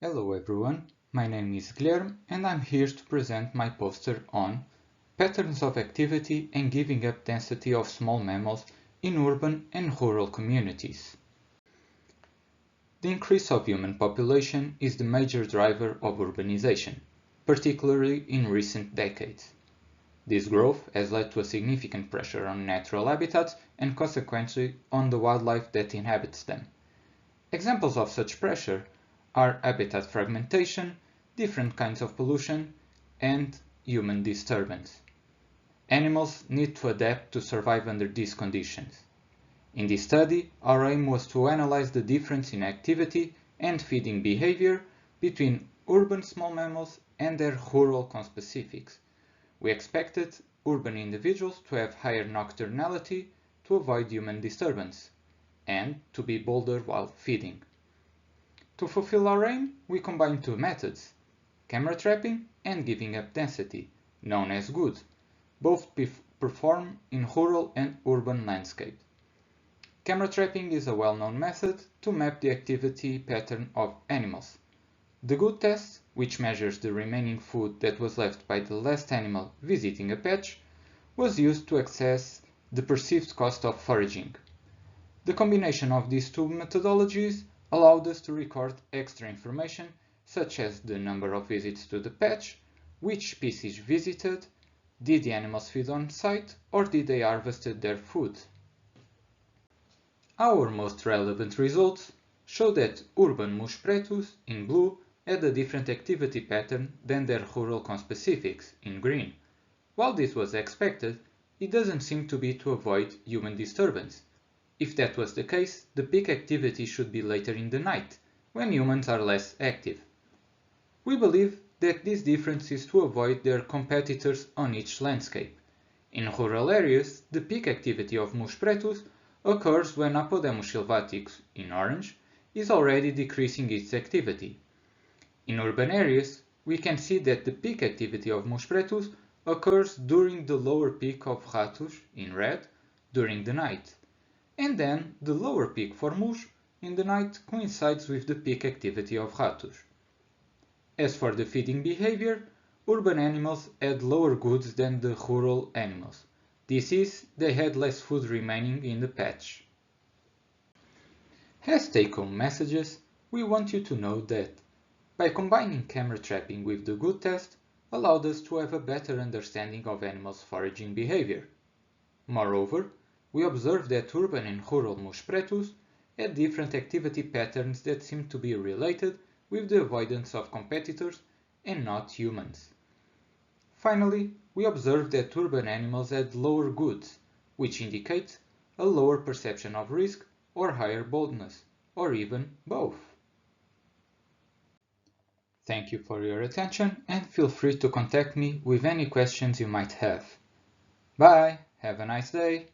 Hello everyone, my name is Guilherme and I'm here to present my poster on Patterns of Activity and Giving Up Density of Small Mammals in Urban and Rural Communities. The increase of human population is the major driver of urbanization, particularly in recent decades. This growth has led to a significant pressure on natural habitats and consequently on the wildlife that inhabits them. Examples of such pressure are habitat fragmentation, different kinds of pollution, and human disturbance. Animals need to adapt to survive under these conditions. In this study, our aim was to analyze the difference in activity and feeding behavior between urban small mammals and their rural conspecifics. We expected urban individuals to have higher nocturnality to avoid human disturbance, and to be bolder while feeding. To fulfill our aim, we combined two methods, camera trapping and giving up density, known as GOOD, both performed in rural and urban landscape. Camera trapping is a well-known method to map the activity pattern of animals. The GOOD test, which measures the remaining food that was left by the last animal visiting a patch, was used to assess the perceived cost of foraging. The combination of these two methodologies allowed us to record extra information such as the number of visits to the patch, which species visited, did the animals feed on site, or did they harvest their food. Our most relevant results show that urban Mus pretus, in blue, had a different activity pattern than their rural conspecifics, in green. While this was expected, it doesn't seem to be to avoid human disturbance. If that was the case, the peak activity should be later in the night, when humans are less active. We believe that this difference is to avoid their competitors on each landscape. In rural areas, the peak activity of Mus pretus occurs when Apodemus sylvaticus, in orange, is already decreasing its activity. In urban areas, we can see that the peak activity of Mus pretus occurs during the lower peak of Ratus, in red, during the night. And then the lower peak for Mus in the night coincides with the peak activity of Ratus. As for the feeding behavior, urban animals had lower goods than the rural animals. This is, they had less food remaining in the patch. As take-home messages, we want you to know that by combining camera trapping with the GOOD test allowed us to have a better understanding of animals' foraging behavior. Moreover, we observed that urban and rural Mus pretus had different activity patterns that seemed to be related with the avoidance of competitors and not humans. Finally, we observed that urban animals had lower goods, which indicates a lower perception of risk or higher boldness, or even both. Thank you for your attention and feel free to contact me with any questions you might have. Bye! Have a nice day!